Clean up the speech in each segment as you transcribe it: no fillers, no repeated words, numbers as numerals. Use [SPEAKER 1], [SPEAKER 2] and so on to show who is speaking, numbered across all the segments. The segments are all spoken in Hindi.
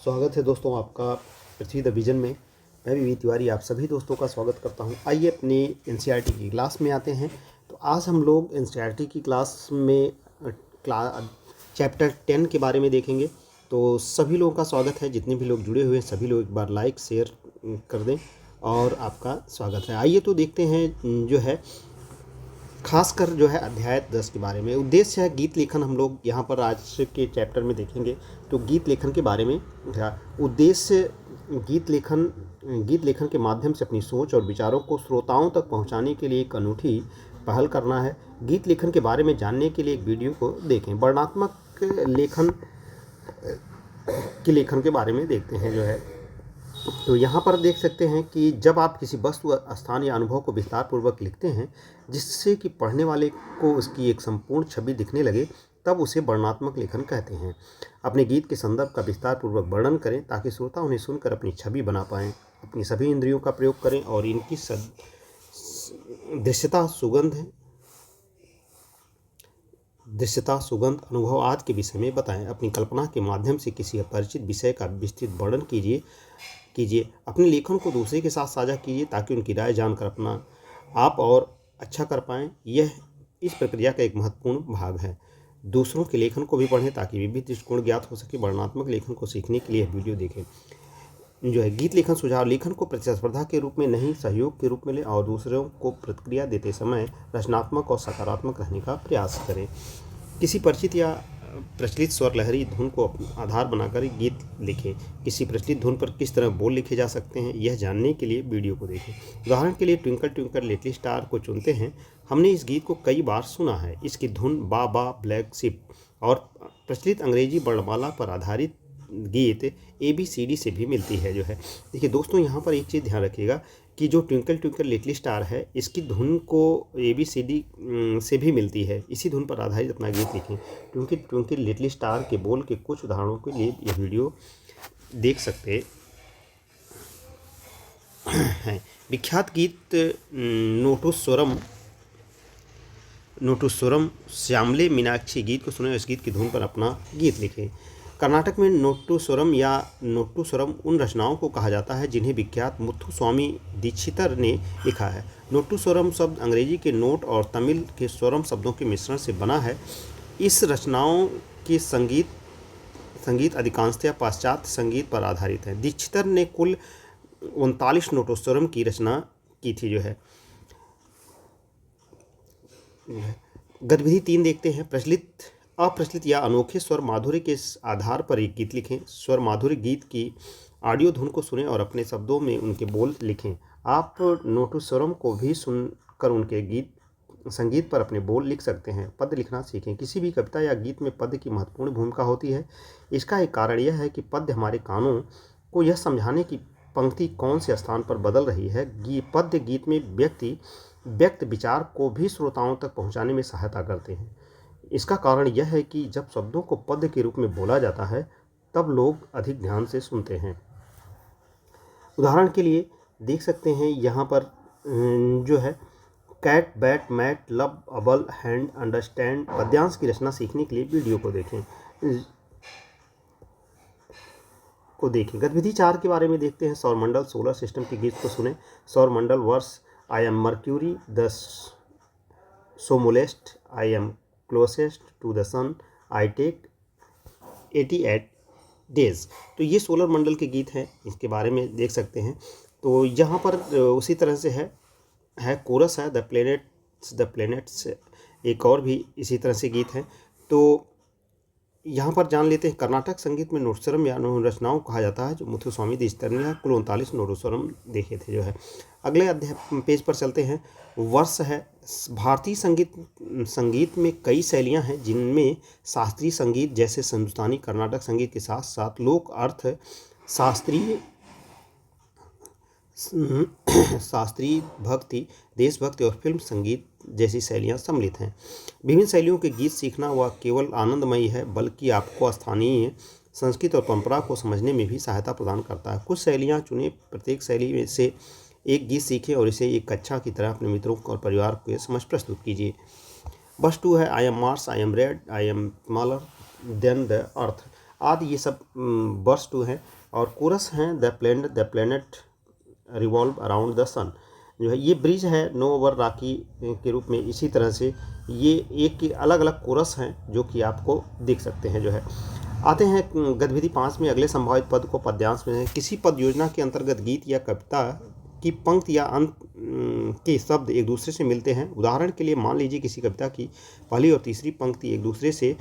[SPEAKER 1] स्वागत है दोस्तों आपका पृथ्वी द विजन में। मैं भी तिवारी आप सभी दोस्तों का स्वागत करता हूं। आइए अपनी एनसीईआरटी की क्लास में आते हैं। तो आज हम लोग एनसीईआरटी की क्लास में चैप्टर 10 के बारे में देखेंगे। तो सभी लोगों का स्वागत है, जितने भी लोग जुड़े हुए हैं सभी लोग एक बार लाइक शेयर कर दें और आपका स्वागत है। आइए तो देखते हैं जो है खासकर जो है अध्याय 10 के बारे में। उद्देश्य है गीत लेखन। हम लोग यहाँ पर आज के चैप्टर में देखेंगे तो गीत लेखन के बारे में उद्देश्य गीत लेखन के माध्यम से अपनी सोच और विचारों को श्रोताओं तक पहुँचाने के लिए एक अनूठी पहल करना है। गीत लेखन के बारे में जानने के लिए एक वीडियो को देखें। वर्णनात्मक लेखन के बारे में देखते हैं जो है। तो यहाँ पर देख सकते हैं कि जब आप किसी वस्तु, स्थान या अनुभव को विस्तार पूर्वक लिखते हैं जिससे कि पढ़ने वाले को उसकी एक संपूर्ण छवि दिखने लगे, तब उसे वर्णनात्मक लेखन कहते हैं। अपने गीत के संदर्भ का विस्तार पूर्वक वर्णन करें ताकि श्रोता उन्हें सुनकर अपनी छवि बना पाएँ। अपनी सभी इंद्रियों का प्रयोग करें और इनकी दृश्यता, सुगंध, अनुभव आदि के विषय में बताएं। अपनी कल्पना के माध्यम से किसी अपरिचित विषय का विस्तृत वर्णन कीजिए। अपने लेखन को दूसरे के साथ साझा कीजिए ताकि उनकी राय जानकर अपना आप और अच्छा कर पाएँ। यह इस प्रक्रिया का एक महत्वपूर्ण भाग है। दूसरों के लेखन को भी पढ़ें ताकि विविध दृष्टिकोण ज्ञात हो सके। वर्णनात्मक लेखन को सीखने के लिए वीडियो देखें। जो है गीत लेखन सुझाव। लेखन को प्रतिस्पर्धा के रूप में नहीं, सहयोग के रूप में लें और दूसरों को प्रतिक्रिया देते समय रचनात्मक और सकारात्मक रहने का प्रयास करें। किसी परिचित या प्रचलित स्वर लहरी धुन को आधार बनाकर गीत लिखें। किसी प्रचलित धुन पर किस तरह बोल लिखे जा सकते हैं, यह जानने के लिए वीडियो को देखें। उदाहरण के लिए ट्विंकल ट्विंकल लिटिल स्टार को चुनते हैं। हमने इस गीत को कई बार सुना है। इसकी धुन बा बा ब्लैक शिप और प्रचलित अंग्रेजी वर्णमाला पर आधारित गीत ABCD से भी मिलती है जो है। देखिए दोस्तों, यहाँ पर एक चीज़ ध्यान रखिएगा कि जो ट्विंकल ट्विंकल लिटिल स्टार है इसकी धुन को ABCD से भी मिलती है। इसी धुन पर आधारित अपना गीत लिखें। ट्विंकल ट्विंकल लिटिल स्टार के बोल के कुछ उदाहरणों के लिए यह वीडियो देख सकते हैं। विख्यात गीत नोटुस्वरम श्यामले मीनाक्षी गीत को सुने। इस गीत की धुन पर अपना गीत लिखें। कर्नाटक में नोट्टुस्वरम उन रचनाओं को कहा जाता है जिन्हें विख्यात मुथुस्वामी दीक्षितर ने लिखा है। नोट्टुस्वरम शब्द अंग्रेजी के नोट और तमिल के स्वरम शब्दों के मिश्रण से बना है। इस रचनाओं के संगीत अधिकांशतः पाश्चात्य संगीत पर आधारित है। दीक्षितर ने कुल 39 नोटुस्वरम की रचना की थी जो है। गतिविधि 3 देखते हैं। अप्रचलित या अनोखे स्वर माधुर्य के आधार पर एक गीत लिखें। स्वर माधुर्य गीत की ऑडियो धुन को सुनें और अपने शब्दों में उनके बोल लिखें। आप नोटुस्वरम को भी सुनकर उनके संगीत पर अपने बोल लिख सकते हैं। पद लिखना सीखें। किसी भी कविता या गीत में पद की महत्वपूर्ण भूमिका होती है। इसका एक कारण यह है कि पद्य हमारे कानों को यह समझाने की पंक्ति कौन से स्थान पर बदल रही है। पद्य गीत में व्यक्त विचार को भी श्रोताओं तक पहुँचाने में सहायता करते हैं। इसका कारण यह है कि जब शब्दों को पद्य के रूप में बोला जाता है तब लोग अधिक ध्यान से सुनते हैं। उदाहरण के लिए देख सकते हैं यहाँ पर जो है cat bat mat love able hand understand. पद्यांश की रचना सीखने के लिए वीडियो को देखें। गतिविधि 4 के बारे में देखते हैं। सौरमंडल सोलर सिस्टम के गीत को सुने। सौरमंडल वर्ष I am Mercury the smallest, I am closest to the sun, I take 88 days. तो ये सोलर मंडल के गीत हैं, इसके बारे में देख सकते हैं। तो यहाँ पर उसी तरह से है कोरस है द प्लैनेट्स। एक और भी इसी तरह से गीत हैं। तो यहाँ पर जान लेते हैं। कर्नाटक संगीत में नोटस्वरम या रचनाओं कहा जाता है जो मुथुस्वामी दीक्षितर ने कुल 39 नोटस्वरम देखे थे जो है। अगले अध्याय पेज पर चलते हैं। वर्ष है। भारतीय संगीत में कई शैलियाँ हैं जिनमें शास्त्रीय संगीत जैसे हिंदुस्तानी कर्नाटक संगीत के साथ साथ लोक अर्थ शास्त्रीय भक्ति, देशभक्ति और फिल्म संगीत जैसी शैलियाँ सम्मिलित हैं। विभिन्न शैलियों के गीत सीखना वह केवल आनंदमयी है बल्कि आपको स्थानीय संस्कृति और परंपरा को समझने में भी सहायता प्रदान करता है। कुछ शैलियाँ चुनें, प्रत्येक शैली में से एक गीत सीखें और इसे एक कक्षा की तरह अपने मित्रों और परिवार को समझ प्रस्तुत कीजिए। बस 2 है I am Mars, I am red, I am smaller than the earth. आदि ये सब वर्स 2 हैं। और कोरस हैं the planet revolve around the sun. जो है ये ब्रिज है नो ओवर राकी के रूप में। इसी तरह से ये एक की अलग अलग कोरस हैं जो कि आपको देख सकते हैं। जो है आते हैं गतिविधि 5 में। अगले संभावित पद को पद्यांश में है। किसी पद योजना के अंतर्गत गीत या कविता की पंक्ति या अंत के शब्द एक दूसरे से मिलते हैं। उदाहरण के लिए मान लीजिए किसी कविता की पहली और तीसरी पंक्ति एक दूसरे से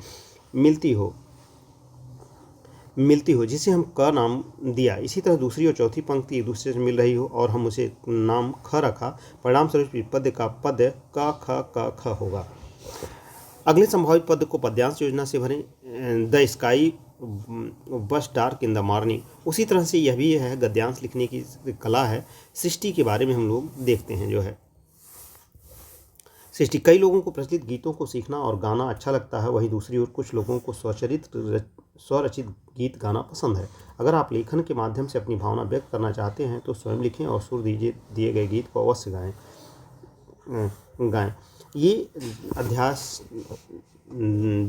[SPEAKER 1] मिलती हो जिसे हम क नाम दिया। इसी तरह दूसरी और चौथी पंक्ति एक दूसरे से मिल रही हो और हम उसे नाम ख रखा। परिणाम स्वरूप पद का पद क ख क ख होगा। अगले संभावित पद को पद्यांश योजना से भरें। द स्काई बस डार्क इन द मॉर्निंग। उसी तरह से यह भी है गद्यांश लिखने की कला है। सृष्टि के बारे में हम लोग देखते हैं। जो है सृष्टि, कई लोगों को प्रचलित गीतों को सीखना और गाना अच्छा लगता है, वहीं दूसरी ओर कुछ लोगों को स्वरचित गीत गाना पसंद है। अगर आप लेखन के माध्यम से अपनी भावना व्यक्त करना चाहते हैं तो स्वयं लिखें और सुर दिए गए गीत को अवश्य गाएं। ये अध्याय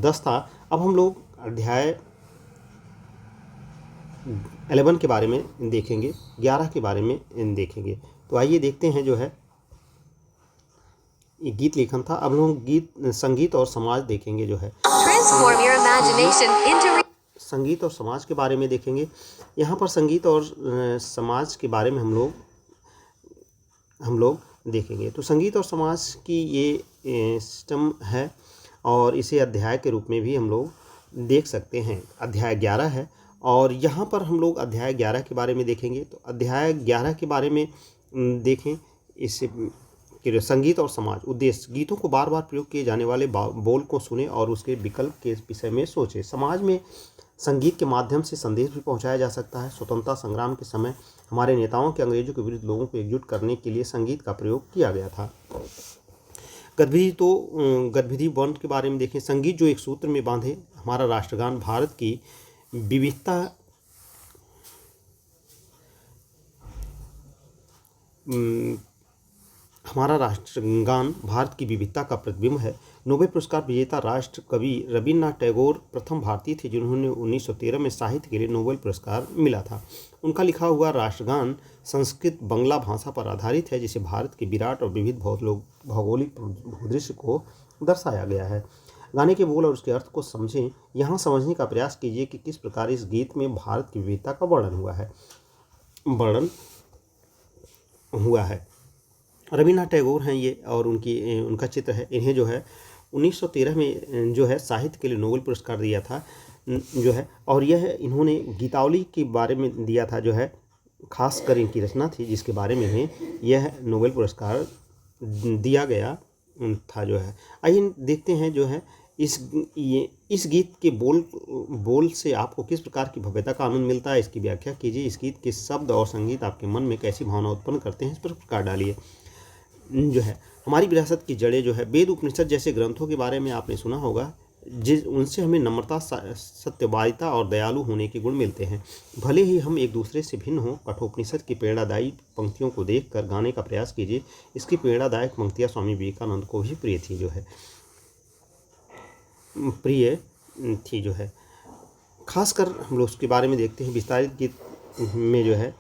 [SPEAKER 1] 10 था। अब हम लोग अध्याय 11 के बारे में देखेंगे, 11 के बारे में देखेंगे। तो आइए देखते हैं। जो है ये गीत लेखन था। अब हम संगीत और समाज देखेंगे। जो है संगीत और समाज के बारे में देखेंगे। यहाँ पर संगीत और समाज के बारे में हम लोग देखेंगे। तो संगीत और समाज की ये सिस्टम है और इसे अध्याय के रूप में भी हम लोग देख सकते हैं। अध्याय 11 है और यहाँ पर हम लोग अध्याय 11 के बारे में देखेंगे। तो अध्याय 11 के बारे में देखें। इससे कि संगीत और समाज उद्देश्य, गीतों को बार बार प्रयोग किए जाने वाले बोल को सुने और उसके विकल्प के विषय में सोचें। समाज में संगीत के माध्यम से संदेश भी पहुंचाया जा सकता है। स्वतंत्रता संग्राम के समय हमारे नेताओं के अंग्रेजों के विरुद्ध लोगों को एकजुट करने के लिए संगीत का प्रयोग किया गया था। गतिविधि 1 के बारे में देखें। संगीत जो एक सूत्र में बांधे। हमारा राष्ट्रगान भारत की विविधता हमारा राष्ट्रगान भारत की विविधता का प्रतिबिंब है। नोबेल पुरस्कार विजेता राष्ट्र कवि रविन्द्रनाथ टैगोर प्रथम भारतीय थे जिन्होंने 1913 में साहित्य के लिए नोबेल पुरस्कार मिला था। उनका लिखा हुआ राष्ट्रगान संस्कृत बंगला भाषा पर आधारित है, जिसे भारत के विराट और विविध भौगोलिक भूदृश्य को दर्शाया गया है। गाने के बोल और उसके अर्थ को समझें। यहाँ समझने का प्रयास कीजिए कि किस प्रकार इस गीत में भारत की विविधता का वर्णन हुआ है। रविन्द्रनाथ टैगोर हैं ये और उनका चित्र है। इन्हें जो है 1913 में जो है साहित्य के लिए नोबेल पुरस्कार दिया था। जो है और यह इन्होंने गीतावली के बारे में दिया था। जो है खासकर इनकी रचना थी जिसके बारे में इन्हें यह नोबेल पुरस्कार दिया गया था। जो है आइए देखते हैं। जो है इस गीत के बोल से आपको किस प्रकार की भव्यता का आनंद मिलता है, इसकी व्याख्या कीजिए। इस गीत के शब्द और संगीत आपके मन में कैसी भावना उत्पन्न करते हैं, इस पर प्रकाश डालिए। जो है हमारी विरासत की जड़ें, जो है वेद उपनिषद जैसे ग्रंथों के बारे में आपने सुना होगा, उनसे हमें नम्रता, सत्यवादिता और दयालु होने के गुण मिलते हैं। भले ही हम एक दूसरे से भिन्न हों, कठोपनिषद की प्रेरणादायी पंक्तियों को देखकर गाने का प्रयास कीजिए। इसकी प्रेरणादायक पंक्तियाँ स्वामी विवेकानंद को भी प्रिय थी। जो है खासकर हम लोग उसके बारे में देखते हैं। विस्तारित गीत में जो है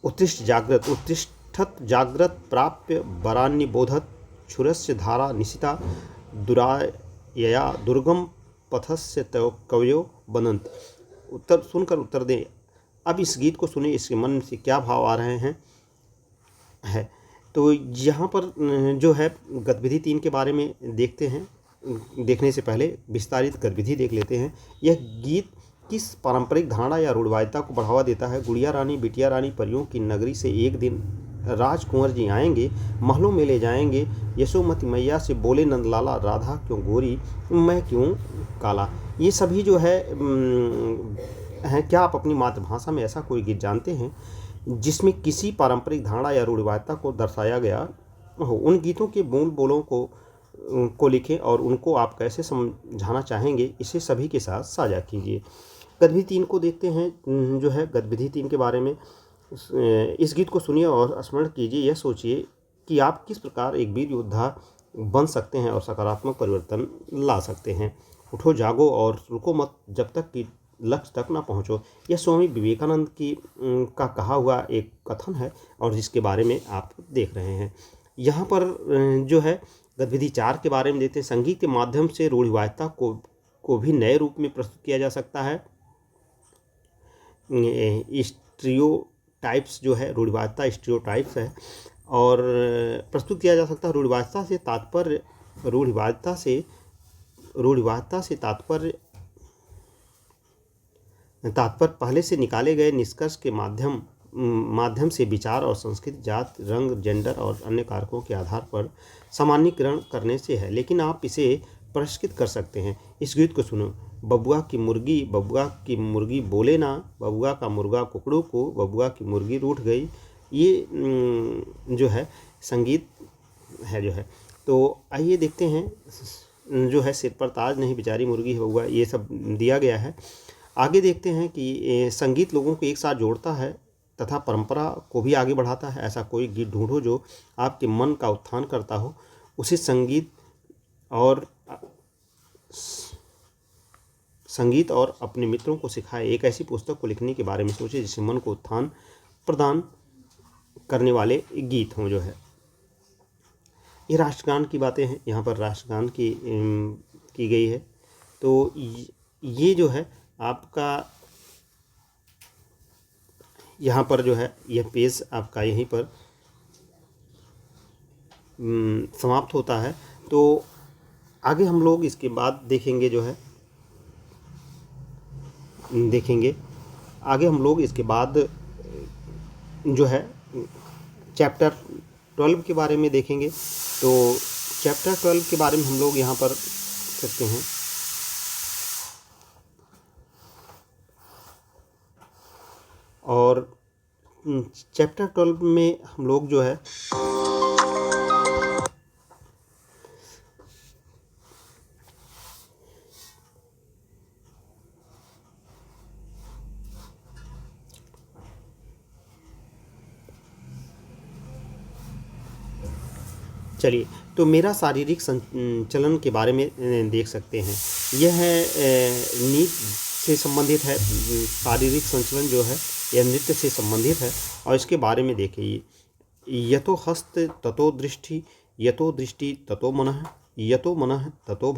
[SPEAKER 1] उत्तिष्ठत जाग्रत प्राप्य वरान्निबोधत क्षुरस्य धारा निशिता दुरायया दुर्गम पथस्य कवयो बनंत। उत्तर दें। अब इस गीत को सुने, इसके मन से क्या भाव आ रहे हैं। तो यहाँ पर जो है गतिविधि 3 के बारे में देखते हैं। देखने से पहले विस्तारित गतिविधि देख लेते हैं। यह गीत किस पारंपरिक धारणा या रूढ़वादिता को बढ़ावा देता है। गुड़िया रानी बिटिया रानी परियों की नगरी से एक दिन राजकुंवर जी आएंगे, महलों में ले जाएंगे। यशोमती मैया से बोले नंदलाला, राधा क्यों गोरी मैं क्यों काला। ये सभी जो है क्या आप अपनी मातृभाषा में ऐसा कोई गीत जानते हैं जिसमें किसी पारंपरिक धारणा या रूढ़वादिता को दर्शाया गया हो। उन गीतों के मूल बोलों को लिखें और उनको आप कैसे समझाना चाहेंगे, इसे सभी के साथ साझा कीजिए। गतिविधि 3 को देखते हैं। जो है गतिविधि 3 के बारे में, इस गीत को सुनिए और स्मरण कीजिए। यह सोचिए कि आप किस प्रकार एक वीर योद्धा बन सकते हैं और सकारात्मक परिवर्तन ला सकते हैं। उठो जागो और रुको मत जब तक कि लक्ष्य तक ना पहुँचो। यह स्वामी विवेकानंद की का कहा हुआ एक कथन है और जिसके बारे में आप देख रहे हैं। यहाँ पर जो है गतिविधि 4 के बारे में देते हैं। संगीत के माध्यम से रूढ़िवादिता को भी नए रूप में प्रस्तुत किया जा सकता है। स्टीरियोटाइप्स जो है, रूढ़िवादिता स्टीरियोटाइप्स है और प्रस्तुत किया जा सकता है। रूढ़िवादिता से तात्पर्य पहले से निकाले गए निष्कर्ष के माध्यम से विचार और संस्कृति, जात, रंग, जेंडर और अन्य कारकों के आधार पर सामान्यीकरण करने से है। लेकिन आप इसे परिष्कृत कर सकते हैं। इस गीत को सुनो। बबुआ की मुर्गी बोले ना, बबुआ का मुर्गा कुकड़ू को, बबुआ की मुर्गी रूठ गई। ये जो है संगीत है जो है। तो आइए देखते हैं जो है सिर पर ताज नहीं बेचारी मुर्गी है बबुआ, ये सब दिया गया है। आगे देखते हैं कि संगीत लोगों को एक साथ जोड़ता है तथा परंपरा को भी आगे बढ़ाता है। ऐसा कोई गीत ढूंढो जो आपके मन का उत्थान करता हो। उसे संगीत और अपने मित्रों को सिखाए। एक ऐसी पुस्तक को लिखने के बारे में सोचे जिससे मन को उत्थान प्रदान करने वाले गीत हों जो है। ये राष्ट्रगान की बातें हैं, यहाँ पर राष्ट्रगान की गई है। तो ये जो है आपका यहाँ पर जो है यह पेज आपका यहीं पर समाप्त होता है। तो आगे हम लोग इसके बाद देखेंगे जो है आगे हम लोग इसके बाद जो है चैप्टर 12 के बारे में देखेंगे। तो चैप्टर 12 के बारे में हम लोग यहाँ पर सकते हैं। और चैप्टर 12 में हम लोग जो है चलिए, तो मेरा शारीरिक संचलन के बारे में देख सकते हैं। यह नींद से संबंधित है। शारीरिक संचलन जो है यह नृत्य से संबंधित है और इसके बारे में देखिए। यतो हस्त ततो दृष्टि, यतो दृष्टि ततो मनः, यतो मनः ततो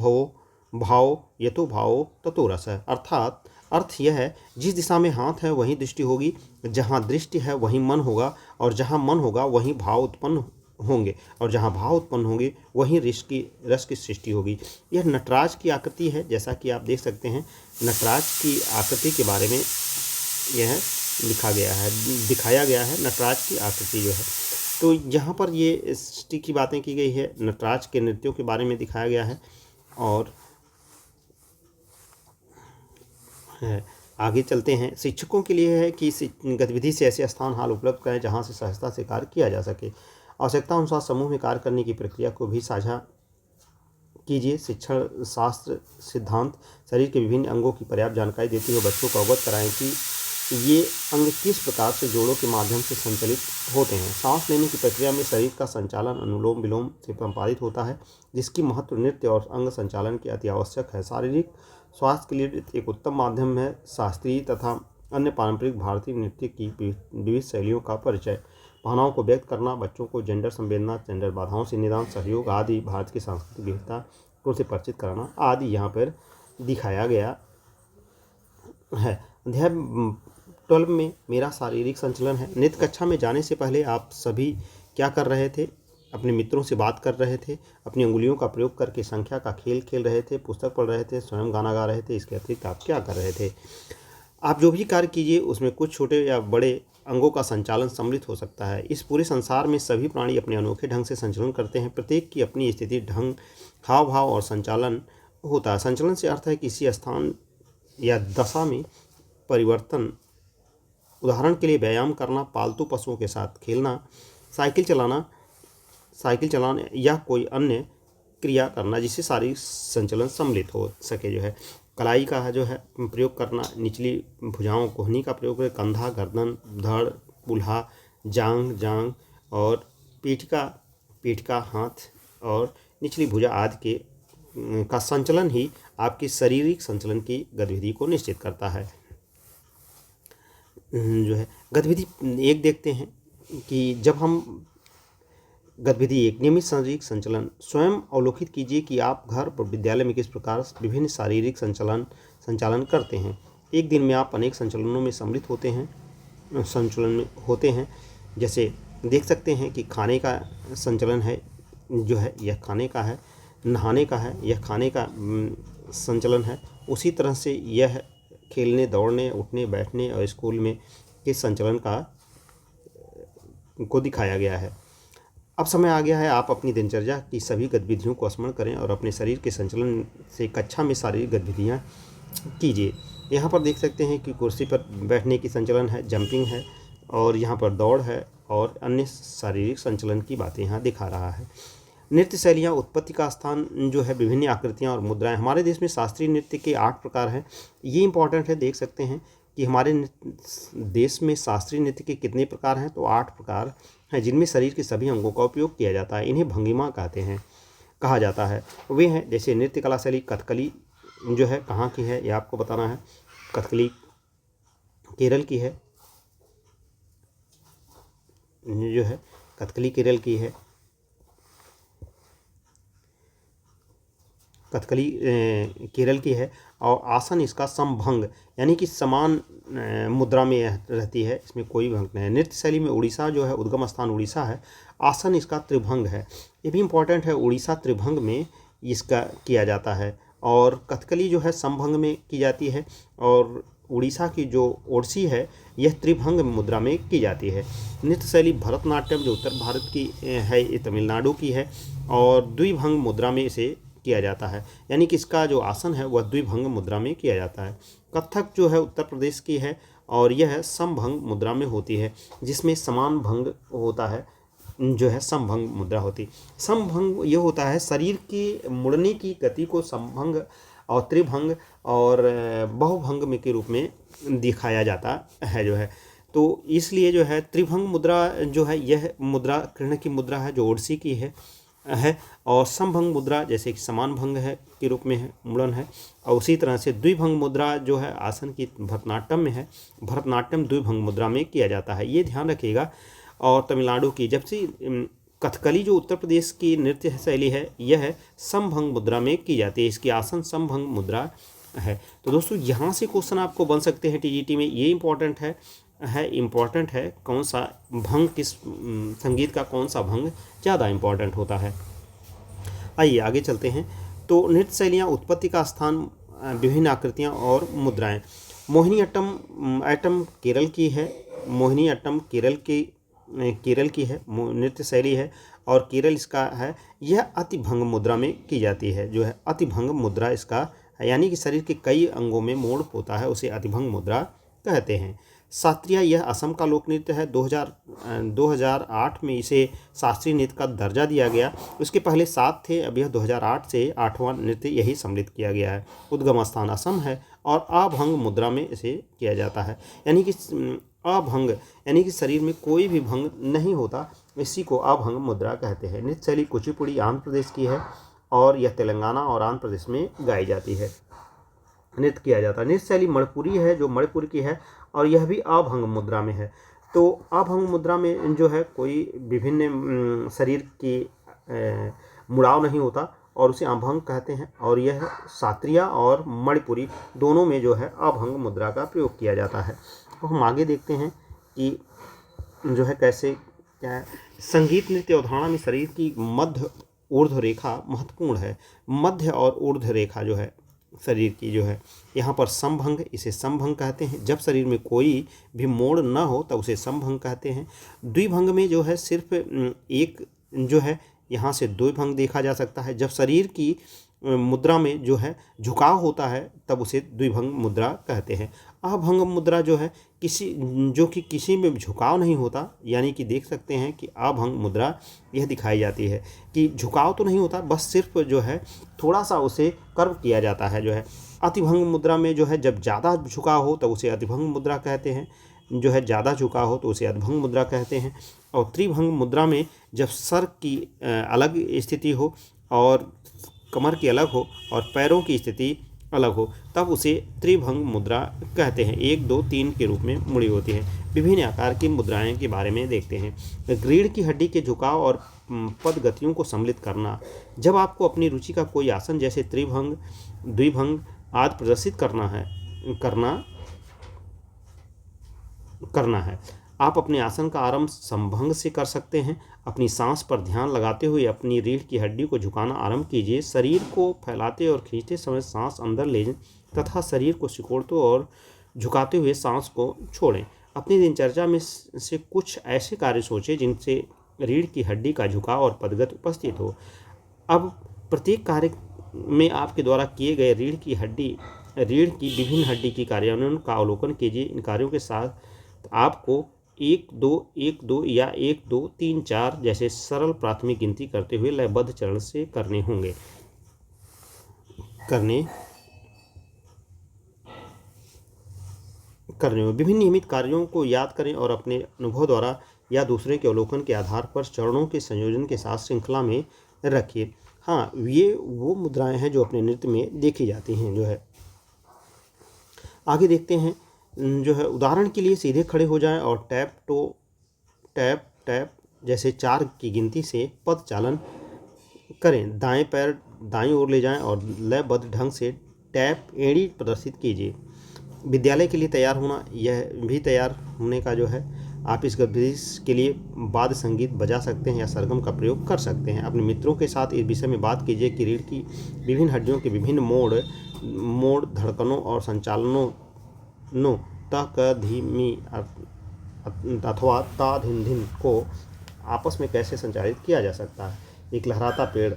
[SPEAKER 1] भाव, यतो भाव ततो रस। अर्थात अर्थ यह है, जिस दिशा में हाथ है वहीं दृष्टि होगी, जहाँ दृष्टि है वहीं मन होगा और जहाँ मन होगा वहीं भाव उत्पन्न होंगे और जहाँ भाव उत्पन्न होंगे वहीं रस की सृष्टि होगी। यह नटराज की आकृति है। जैसा कि आप देख सकते हैं, नटराज की आकृति के बारे में यह दिखाया गया है नटराज की आकृति जो है। तो यहाँ पर ये सृष्टि की बातें की गई है, नटराज के नृत्यों के बारे में दिखाया गया है। और आगे चलते हैं। शिक्षकों के लिए है कि गतिविधि से ऐसे स्थान हाल उपलब्ध करें जहाँ से सहजता से कार्य किया जा सके। आवश्यकता अनुसार समूह में कार्य करने की प्रक्रिया को भी साझा कीजिए। शिक्षण शास्त्र सिद्धांत शरीर के विभिन्न अंगों की पर्याप्त जानकारी देते हुए बच्चों को अवगत कराएं कि ये अंग किस प्रकार से जोड़ों के माध्यम से संचालित होते हैं। सांस लेने की प्रक्रिया में शरीर का संचालन अनुलोम विलोम से संपादित होता है, जिसकी महत्व नृत्य और अंग संचालन के अति आवश्यक है। शारीरिक स्वास्थ्य के लिए एक उत्तम माध्यम है शास्त्रीय तथा अन्य पारंपरिक भारतीय नृत्य की विविध शैलियों का परिचय। भावनाओं को व्यक्त करना, बच्चों को जेंडर संवेदना, जेंडर बाधाओं से निदान, सहयोग आदि, भारत की सांस्कृतिक विविधता को से परिचित कराना आदि यहाँ पर दिखाया गया है। अध्याय 12 में मेरा शारीरिक संचलन है। नृत्य कक्षा में जाने से पहले आप सभी क्या कर रहे थे? अपने मित्रों से बात कर रहे थे, अपनी उंगलियों का प्रयोग करके संख्या का खेल खेल रहे थे, पुस्तक पढ़ रहे थे, स्वयं गाना गा रहे थे। इसके अतिरिक्त आप क्या कर रहे थे? आप जो भी कार्य कीजिए उसमें कुछ छोटे या बड़े अंगों का संचालन सम्मिलित हो सकता है। इस पूरे संसार में सभी प्राणी अपने अनोखे ढंग से संचलन करते हैं। प्रत्येक की अपनी स्थिति, ढंग, हाव भाव और संचालन होता है। संचलन से अर्थ है किसी स्थान या दशा में परिवर्तन। उदाहरण के लिए व्यायाम करना, पालतू पशुओं के साथ खेलना, साइकिल चलाना या कोई अन्य क्रिया करना जिससे शारीरिक संचलन सम्मिलित हो सके जो है। कलाई का जो है प्रयोग करना, निचली भुजाओं कोहनी का प्रयोग करें, कंधा, गर्दन, धड़, कुल्हा, जांग और पीठ का हाथ और निचली भुजा आदि के का संचलन ही आपकी शारीरिक संचलन की गतिविधि को निश्चित करता है। जो है गतिविधि एक देखते हैं कि जब हम गतिविधि एक नियमित शारीरिक संचलन स्वयं अवलोकित कीजिए कि आप घर पर विद्यालय में किस प्रकार विभिन्न शारीरिक संचालन करते हैं। एक दिन में आप अनेक संचलनों में सम्मिलित होते हैं। जैसे देख सकते हैं कि खाने का संचलन है, जो है यह खाने का है, नहाने का है, यह खाने का संचलन है। उसी तरह से यह खेलने, दौड़ने, उठने, बैठने और स्कूल में किस संचलन को दिखाया गया है। अब समय आ गया है आप अपनी दिनचर्या की सभी गतिविधियों को स्मरण करें और अपने शरीर के संचलन से कक्षा में शारीरिक गतिविधियाँ कीजिए। यहाँ पर देख सकते हैं कि कुर्सी पर बैठने की संचलन है, जंपिंग है, और यहाँ पर दौड़ है और अन्य शारीरिक संचलन की बातें यहाँ दिखा रहा है। नृत्य शैलियाँ, उत्पत्ति का स्थान जो है, विभिन्न आकृतियाँ और मुद्राएं। हमारे देश में शास्त्रीय नृत्य के 8 प्रकार हैं। ये इंपॉर्टेंट है, देख सकते हैं कि हमारे देश में शास्त्रीय नृत्य के कितने प्रकार हैं, तो 8 प्रकार हैं, जिनमें शरीर के सभी अंगों का उपयोग किया जाता है। इन्हें भंगिमा कहा जाता है। वे हैं जैसे नृत्य कला शैली कथकली जो है कहाँ की है, ये आपको बताना है। कथकली केरल की है, जो है कथकली केरल की है। कथकली केरल की है और आसन इसका समभंग यानी कि समान मुद्रा में रहती है, इसमें कोई भंग नहीं है। नृत्य शैली में उड़ीसा जो है, उद्गम स्थान उड़ीसा है। आसन इसका त्रिभंग है, ये भी इम्पॉर्टेंट है, उड़ीसा त्रिभंग में इसका किया जाता है। और कथकली जो है समभंग में की जाती है और उड़ीसा की जो ओडिसी है यह त्रिभंग मुद्रा में की जाती है। नृत्य शैली भरतनाट्यम जो उत्तर भारत की है, ये तमिलनाडु की है और द्विभंग मुद्रा में इसे किया जाता है, यानी कि इसका जो आसन है वह द्विभंग मुद्रा में किया जाता है। कथक जो है उत्तर प्रदेश की है और यह समभंग मुद्रा में होती है, जिसमें समान भंग होता है, जो है समभंग मुद्रा होती। समभंग ये होता है शरीर की मुड़ने की गति को समभंग और त्रिभंग और बहुभंग में के रूप में दिखाया जाता है, जो है। तो इसलिए जो है त्रिभंग मुद्रा जो है, यह मुद्रा कृष्ण की मुद्रा है जो ओडिसी की है और समभंग मुद्रा जैसे कि समान भंग है के रूप में है, मुड़न है। और उसी तरह से द्विभंग मुद्रा जो है आसन की भरतनाट्यम में है, भरतनाट्यम द्विभंग मुद्रा में किया जाता है, ये ध्यान रखिएगा। और तमिलनाडु की, जबकि कथकली जो उत्तर प्रदेश की नृत्य शैली है यह समभंग मुद्रा में की जाती है, इसकी आसन समभंग मुद्रा है। तो दोस्तों यहाँ से क्वेश्चन आपको बन सकते हैं टीजीटी में, ये इम्पॉर्टेंट है कौन सा भंग, किस संगीत का कौन सा भंग ज़्यादा इम्पॉर्टेंट होता है। आइए आगे चलते हैं। तो नृत्य शैलियाँ, उत्पत्ति का स्थान, विभिन्न आकृतियाँ और मुद्राएं। मोहिनी अट्टम केरल की है, मोहिनी अट्टम केरल की है नृत्य शैली है और केरल इसका है। यह अतिभंग मुद्रा में की जाती है, जो है अतिभंग मुद्रा इसका, यानी कि शरीर के कई अंगों में मोड़ होता है, उसे अतिभंग मुद्रा कहते हैं। शास्त्रीय, यह असम का लोक नृत्य है। 2008 में इसे शास्त्रीय नृत्य का दर्जा दिया गया। उसके पहले 7 थे, अब यह 2008 से 8वां नृत्य यही सम्मिलित किया गया है। उद्गम स्थान असम है और अभंग मुद्रा में इसे किया जाता है, यानी कि अभंग यानी कि शरीर में कोई भी भंग नहीं होता, इसी को अभंग मुद्रा कहते हैं। नृत्य शैली कुचिपुड़ी आंध्र प्रदेश की है और यह तेलंगाना और आंध्र प्रदेश में गाई जाती है, नृत्य किया जाता है। नृत्य शैली मणिपुरी है जो मणिपुर की है और यह भी अभंग मुद्रा में है। तो अभंग मुद्रा में जो है कोई विभिन्न शरीर की मुड़ाव नहीं होता और उसे अभंग कहते हैं। और यह शास्त्रीय और मणिपुरी दोनों में जो है अभंग मुद्रा का प्रयोग किया जाता है। तो हम आगे देखते हैं कि जो है कैसे क्या है। संगीत नृत्य अवधारणा में शरीर की मध्य ऊर्ध्व रेखा महत्वपूर्ण है। मध्य और ऊर्ध्व रेखा जो है शरीर की जो है, यहाँ पर समभंग, इसे समभंग कहते हैं। जब शरीर में कोई भी मोड़ न हो तब उसे समभंग कहते हैं। द्विभंग में जो है सिर्फ एक जो है यहाँ से द्विभंग देखा जा सकता है। जब शरीर की मुद्रा में जो है झुकाव होता है तब उसे द्विभंग मुद्रा कहते हैं। अभंग मुद्रा जो है किसी में झुकाव नहीं होता, यानी कि देख सकते हैं कि अभंग मुद्रा यह दिखाई जाती है कि झुकाव तो नहीं होता, बस सिर्फ जो है थोड़ा सा उसे कर्व किया जाता है, जो है। अतिभंग मुद्रा में जो है जब ज़्यादा झुकाव हो तब उसे अतिभंग मुद्रा कहते हैं, जो है ज़्यादा झुकाव हो तो उसे अधभंग मुद्रा कहते हैं। और त्रिभंग मुद्रा में जब सर की अलग स्थिति हो और कमर की अलग हो और पैरों की स्थिति अलग हो, तब उसे त्रिभंग मुद्रा कहते हैं। 1 2 3 के रूप में मुड़ी होती है। विभिन्न आकार की मुद्राएं के बारे में देखते हैं। रीढ़ की हड्डी के झुकाव और पद गतियों को सम्मिलित करना। जब आपको अपनी रुचि का कोई आसन जैसे त्रिभंग, द्विभंग आदि प्रदर्शित करना है, आप अपने आसन का आरंभ संभंग से कर सकते हैं। अपनी सांस पर ध्यान लगाते हुए अपनी रीढ़ की हड्डी को झुकाना आरंभ कीजिए। शरीर को फैलाते और खींचते समय सांस अंदर ले तथा शरीर को सिकोड़ते और झुकाते हुए सांस को छोड़ें। अपनी दिनचर्या में से कुछ ऐसे कार्य सोचें जिनसे रीढ़ की हड्डी का झुकाव और पदगत उपस्थित हो। अब प्रत्येक कार्य में आपके द्वारा किए गए रीढ़ की विभिन्न हड्डी की कार्यान्वयन का अवलोकन कीजिए। इन कार्यों के साथ आपको 1 2 1 2 या 1 2 3 4 जैसे सरल प्राथमिक गिनती करते हुए लयबद्ध चरण से करने होंगे। विभिन्न नियमित कार्यों को याद करें और अपने अनुभव द्वारा या दूसरे के अवलोकन के आधार पर चरणों के संयोजन के साथ श्रृंखला में रखिए। हाँ, ये वो मुद्राएं हैं जो अपने नृत्य में देखी जाती हैं। जो है आगे देखते हैं। जो है उदाहरण के लिए सीधे खड़े हो जाएं और टैप टैप जैसे 4 की गिनती से पद चालन करें। दाएं पैर दाईं ओर ले जाएं और लयबद्ध ढंग से टैप एड़ी प्रदर्शित कीजिए। विद्यालय के लिए तैयार होना, यह भी तैयार होने का जो है आप इस गतिविधि के लिए वाद्य संगीत बजा सकते हैं या सरगम का प्रयोग कर सकते हैं। अपने मित्रों के साथ इस विषय में बात कीजिए कि रीढ़ की विभिन्न हड्डियों के विभिन्न मोड़ धड़कनों और संचालनों तक धीमी अथवा ता धिन धिन को आपस में कैसे संचालित किया जा सकता है। एक लहराता पेड़।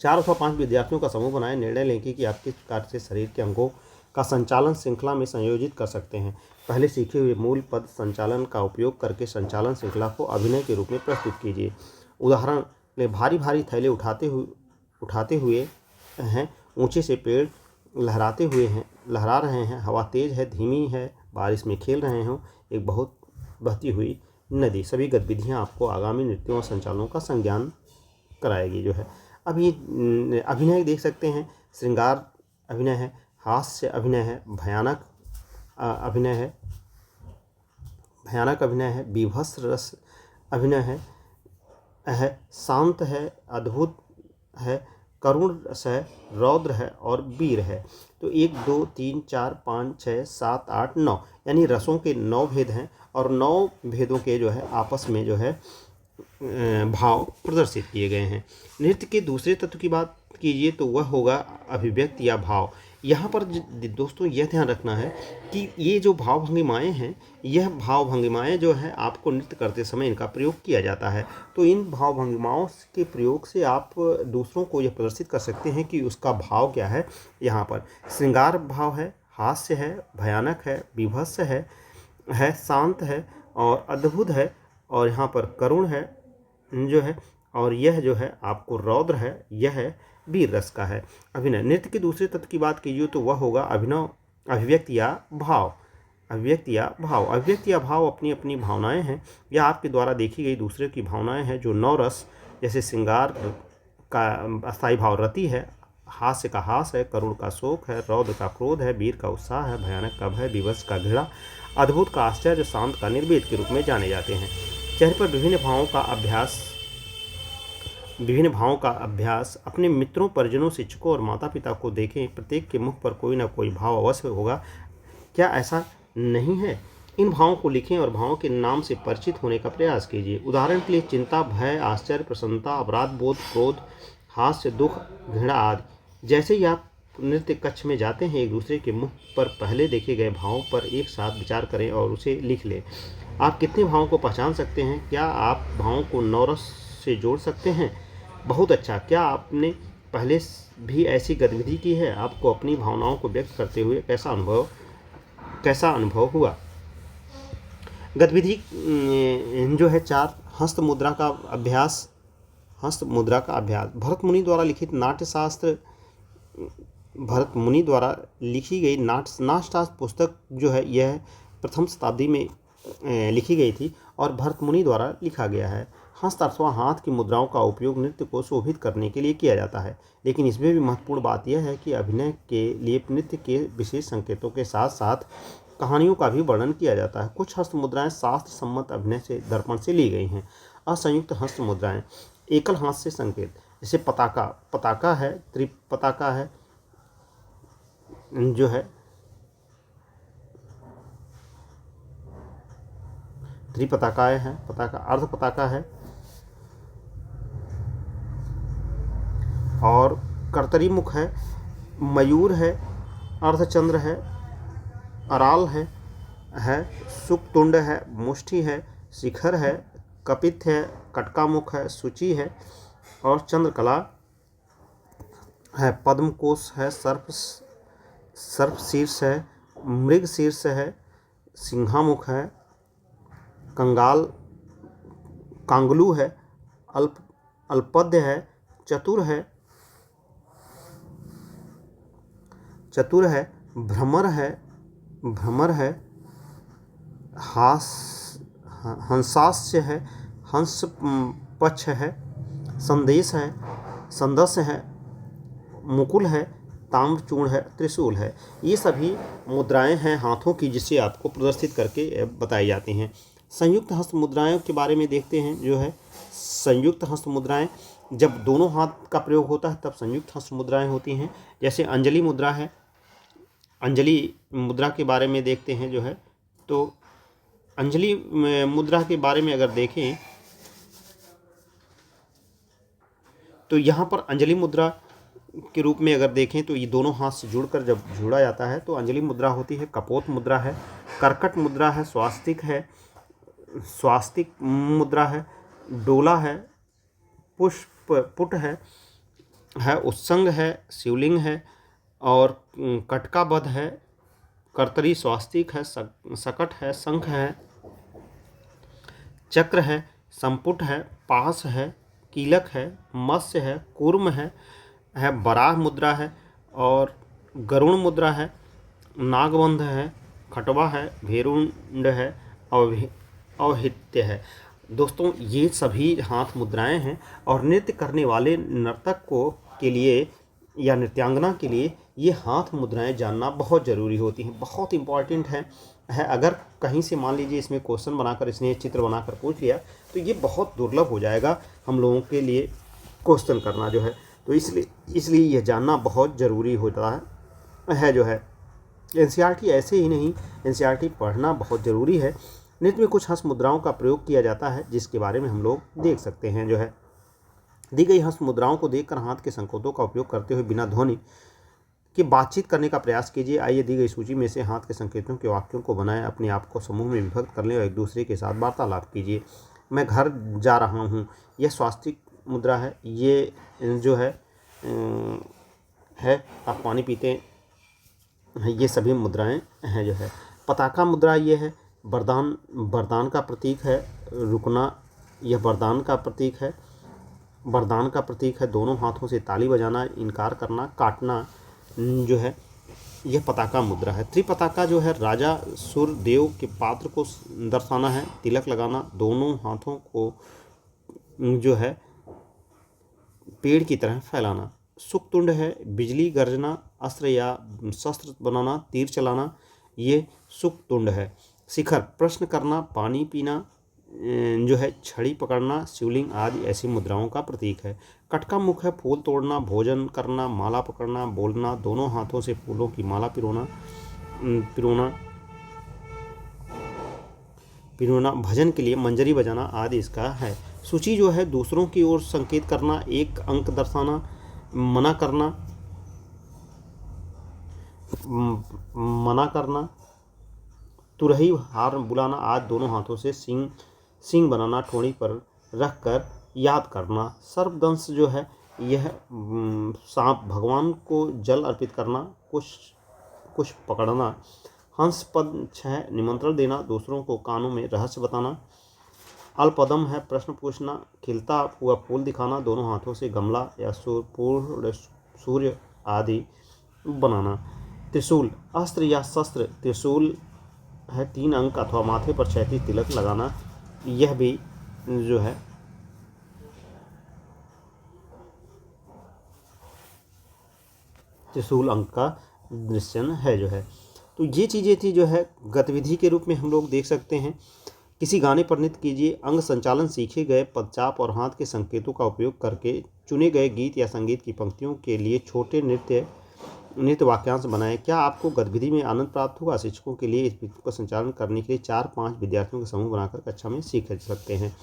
[SPEAKER 1] 4 अथवा 5 विद्यार्थियों का समूह बनाएं। निर्णय लें कि आप किस प्रकार से शरीर के अंगों का संचालन श्रृंखला में संयोजित कर सकते हैं। पहले सीखे हुए मूल पद संचालन का उपयोग करके संचालन श्रृंखला को अभिनय के रूप में प्रस्तुत कीजिए। उदाहरण में भारी भारी थैले उठाते हुए हैं, ऊंचे से पेड़ लहरा रहे हैं, हवा तेज है, धीमी है, बारिश में खेल रहे हों, एक बहुत बहती हुई नदी। सभी गतिविधियां आपको आगामी नृत्यों और संचालनों का संज्ञान कराएगी। जो है अब ये अभिनय देख सकते हैं। श्रृंगार अभिनय है, हास्य अभिनय है, भयानक अभिनय है, बीभत्स रस अभिनय है, शांत है, अद्भुत है, करुण रस है, रौद्र है और वीर है। तो 1 2 3 4 5 6 7 8 9 यानी रसों के 9 भेद हैं और 9 भेदों के जो है आपस में जो है भाव प्रदर्शित किए गए हैं। नृत्य के दूसरे तत्व की बात कीजिए तो वह होगा अभिव्यक्ति या भाव। यहाँ पर दोस्तों यह ध्यान रखना है कि ये जो भाव भंगिमाएँ हैं, यह भाव भंगिमाएँ जो है आपको नृत्य करते समय इनका प्रयोग किया जाता है। तो इन भाव भंगिमाओं के प्रयोग से आप दूसरों को यह प्रदर्शित कर सकते हैं कि उसका भाव क्या है। यहाँ पर श्रृंगार भाव है, हास्य है, भयानक है, बीभत्स है, शांत है और अद्भुत है, और यहाँ पर करुण है जो है, और यह जो है आपको रौद्र है, यह है वीर रस का है। अभिनय। नृत्य के दूसरे तत्व की बात कीजिए तो वह होगा अभिव्यक्ति या भाव। अभिव्यक्ति या भाव अपनी अपनी भावनाएं हैं या आपके द्वारा देखी गई दूसरे की भावनाएं हैं। जो 9 रस जैसे श्रृंगार का अस्थायी भाव रति है, हास्य का हास है, करुण का शोक है, रौद्र का क्रोध है, वीर का उत्साह है, भयानक का भय, विवश का घृणा, अद्भुत का आश्चर्य, शांत का निर्वेद के रूप में जाने जाते हैं। चेहरे पर विभिन्न भावों का अभ्यास अपने मित्रों, परिजनों, शिक्षकों और माता पिता को देखें। प्रत्येक के मुख पर कोई ना कोई भाव अवश्य होगा। क्या ऐसा नहीं है? इन भावों को लिखें और भावों के नाम से परिचित होने का प्रयास कीजिए। उदाहरण के लिए चिंता, भय, आश्चर्य, प्रसन्नता, अपराध बोध, क्रोध, हास्य, दुख, घृणा आदि। जैसे ही आप नृत्य कक्ष में जाते हैं, एक दूसरे के मुख पर पहले देखे गए भावों पर एक साथ विचार करें और उसे लिख लें। आप कितने भावों को पहचान सकते हैं? क्या आप भावों को 9 रस से जोड़ सकते हैं? बहुत अच्छा। क्या आपने पहले भी ऐसी गतिविधि की है? आपको अपनी भावनाओं को व्यक्त करते हुए कैसा अनुभव हुआ? गतिविधि जो है 4 हस्त मुद्रा का अभ्यास। भरत मुनि द्वारा लिखित नाट्यशास्त्र भरत मुनि द्वारा लिखी गई नाट्यशास्त्र पुस्तक जो है यह प्रथम शताब्दी में लिखी गई थी और भरत मुनि द्वारा लिखा गया है। हस्त अथवा हाथ की मुद्राओं का उपयोग नृत्य को शोभित करने के लिए किया जाता है, लेकिन इसमें भी महत्वपूर्ण बात यह है कि अभिनय के लिए नृत्य के विशेष संकेतों के साथ साथ कहानियों का भी वर्णन किया जाता है। कुछ हस्त मुद्राएं शास्त्र सम्मत अभिनय से दर्पण से ली गई हैं। असंयुक्त हस्त मुद्राएं, एकल हाथ से संकेत, जैसे पताका, पताका है, त्रिपताका है, जो है त्रिपताकाएं हैं, पताका, अर्ध पताका है और कर्तरी मुख है, मयूर है, अर्धचंद्र है, अराल है, सुक्तुंड है, मुष्टि है, शिखर है, कपित है, कटका मुख है, सूची है और चंद्रकला है, पद्मकोश है, सर्प शीर्ष है, मृग शीर्ष है, सिंहामुख है, कांगलू है, अल्पद्य है, चतुर है, भ्रमर है, हंसास्य है, हंस पक्ष है, संदस है, मुकुल है, ताम्रचूर्ण है, त्रिशूल है। ये सभी मुद्राएं हैं हाथों की जिसे आपको प्रदर्शित करके बताई जाती हैं। संयुक्त हस्त मुद्राएं के बारे में देखते हैं। जो है संयुक्त हस्त मुद्राएं, जब दोनों हाथ का प्रयोग होता है तब संयुक्त हस्त मुद्राएं होती हैं। जैसे अंजलि मुद्रा है, अंजलि मुद्रा के बारे में देखते हैं। जो है तो अंजलि मुद्रा के बारे में अगर देखें तो यहाँ पर अंजलि मुद्रा के रूप में अगर देखें तो ये दोनों हाथ से जुड़कर जब जोड़ा जाता है तो अंजलि मुद्रा होती है। कपोत मुद्रा है, कर्कट मुद्रा है, स्वास्तिक मुद्रा है, डोला है, पुट है, उत्संग है, शिवलिंग है और कटकाबद्ध है, कर्तरी स्वास्तिक है, सकट है, शंख है, चक्र है, संपुट है, पास है, कीलक है, मत्स्य है, कूर्म है, बराह मुद्रा है और गरुण मुद्रा है, नागबंध है, खटवा है, भेरुंड है, अवहित्य है। दोस्तों ये सभी हाथ मुद्राएं हैं और नृत्य करने वाले नर्तक को के लिए या नृत्यांगना के लिए ये हाथ मुद्राएं जानना बहुत ज़रूरी होती हैं, बहुत इम्पॉर्टेंट है। अगर कहीं से मान लीजिए इसमें क्वेश्चन बनाकर इसने चित्र बनाकर पूछ लिया तो ये बहुत दुर्लभ हो जाएगा हम लोगों के लिए क्वेश्चन करना। जो है तो इसलिए यह जानना बहुत ज़रूरी होता है। जो है एनसीईआरटी ऐसे ही नहीं, एनसीईआरटी पढ़ना बहुत ज़रूरी है। नृत्य में कुछ हस्त मुद्राओं का प्रयोग किया जाता है जिसके बारे में हम लोग देख सकते हैं। जो है दी गई हस्त मुद्राओं को देखकर हाथ के संकेतों का उपयोग करते हुए बिना ध्वनि के बातचीत करने का प्रयास कीजिए। आइए दी गई सूची में से हाथ के संकेतों के वाक्यों को बनाएं, अपने आप को समूह में विभक्त कर लें और एक दूसरे के साथ वार्तालाप कीजिए। मैं घर जा रहा हूँ, यह स्वास्तिक मुद्रा है। ये जो है आप पानी पीते हैं, ये सभी मुद्राएं हैं। जो है पताका मुद्रा ये है, वरदान का प्रतीक है। रुकना, यह वरदान का प्रतीक है। दोनों हाथों से ताली बजाना, इनकार करना, काटना, जो है यह पताका मुद्रा है। त्रिपताका जो है राजा सूर्यदेव के पात्र को दर्शाना है। तिलक लगाना, दोनों हाथों को जो है पेड़ की तरह फैलाना। सुक्तुंड है बिजली गर्जना, अस्त्र या शस्त्र बनाना, तीर चलाना, ये सुक्तुंड है। शिखर प्रश्न करना, पानी पीना, जो है छड़ी पकड़ना, शिवलिंग आदि ऐसी मुद्राओं का प्रतीक है। कटका मुख है फूल तोड़ना, भोजन करना, माला पकड़ना, बोलना, दोनों हाथों से फूलों की माला पिरोना, भजन के लिए मंजरी बजाना आदि इसका है। सूची जो है दूसरों की ओर संकेत करना, एक अंक दर्शाना, मना करना, तुरही हार बुलाना आदि, दोनों हाथों से सिंह बनाना, ठोड़ी पर रखकर याद करना। सर्पदंश जो है यह सांप, भगवान को जल अर्पित करना, कुछ पकड़ना। हंस पद है निमंत्रण देना, दूसरों को कानों में रहस्य बताना। अल्पदम है प्रश्न पूछना, खिलता हुआ फूल दिखाना, दोनों हाथों से गमला या सूर्य आदि बनाना। त्रिशूल अस्त्र या शस्त्र, त्रिशूल है 3 अंक अथवा माथे पर 36 तिलक लगाना, यह भी जो है त्रिशूल अंक का दृश्यन है जो है। तो ये चीज़ें थी जो है गतिविधि के रूप में हम लोग देख सकते हैं। किसी गाने पर नृत्य कीजिए। अंग संचालन सीखे गए पदचाप और हाथ के संकेतों का उपयोग करके चुने गए गीत या संगीत की पंक्तियों के लिए छोटे नृत्य वाक्यांश बनाएं। क्या आपको गतिविधि में आनंद प्राप्त हुआ? शिक्षकों के लिए इस विधि का संचालन करने के लिए 4-5 विद्यार्थियों का समूह बनाकर कक्षा में सीख सकते हैं।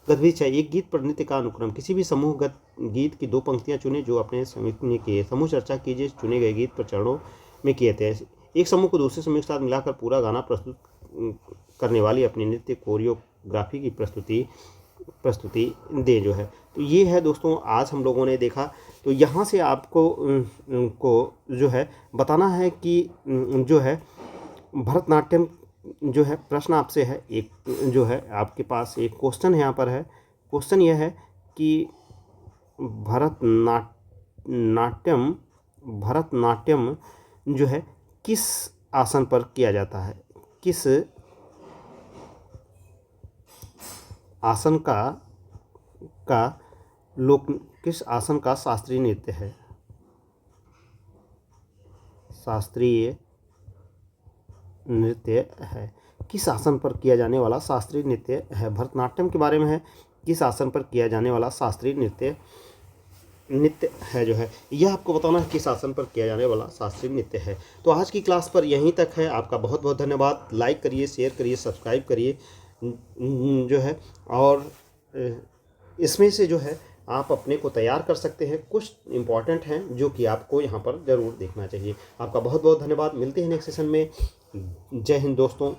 [SPEAKER 1] गतिविधि 6, एक गीत पर नृत्य का अनुक्रम। किसी भी समूहगत गीत की 2 पंक्तियां चुनें जो अपने समिति ने किए। समूह चर्चा कीजिए। चुने गए गीत पर चरणों में किए थे। एक समूह को दूसरे समूह के साथ मिलाकर पूरा गाना प्रस्तुत करने वाली अपनी नृत्य कोरियोग्राफी की प्रस्तुति दें जो है। तो ये है दोस्तों आज हम लोगों ने देखा। तो यहाँ से आपको को जो है बताना है कि जो है भरतनाट्यम जो है प्रश्न आपसे है। एक जो है आपके पास एक क्वेश्चन यहाँ पर है। क्वेश्चन यह है कि भरतनाट्यम जो है किस आसन पर किया जाता है? किस आसन किस आसन का शास्त्रीय नृत्य है? शास्त्रीय नृत्य है। किस आसन पर किया जाने वाला शास्त्रीय नृत्य है? भरतनाट्यम के बारे में है। किस आसन पर किया जाने वाला शास्त्रीय नृत्य है जो है। यह आपको बताना है किस आसन पर किया जाने वाला शास्त्रीय नृत्य है। तो आज की क्लास पर यहीं तक है। आपका बहुत बहुत धन्यवाद। लाइक करिए, शेयर करिए, सब्सक्राइब करिए जो है। और इसमें से जो है आप अपने को तैयार कर सकते हैं। कुछ इम्पॉर्टेंट हैं जो कि आपको यहाँ पर ज़रूर देखना चाहिए। आपका बहुत बहुत धन्यवाद। मिलते हैं नेक्स्ट सेशन में। जय हिंद दोस्तों।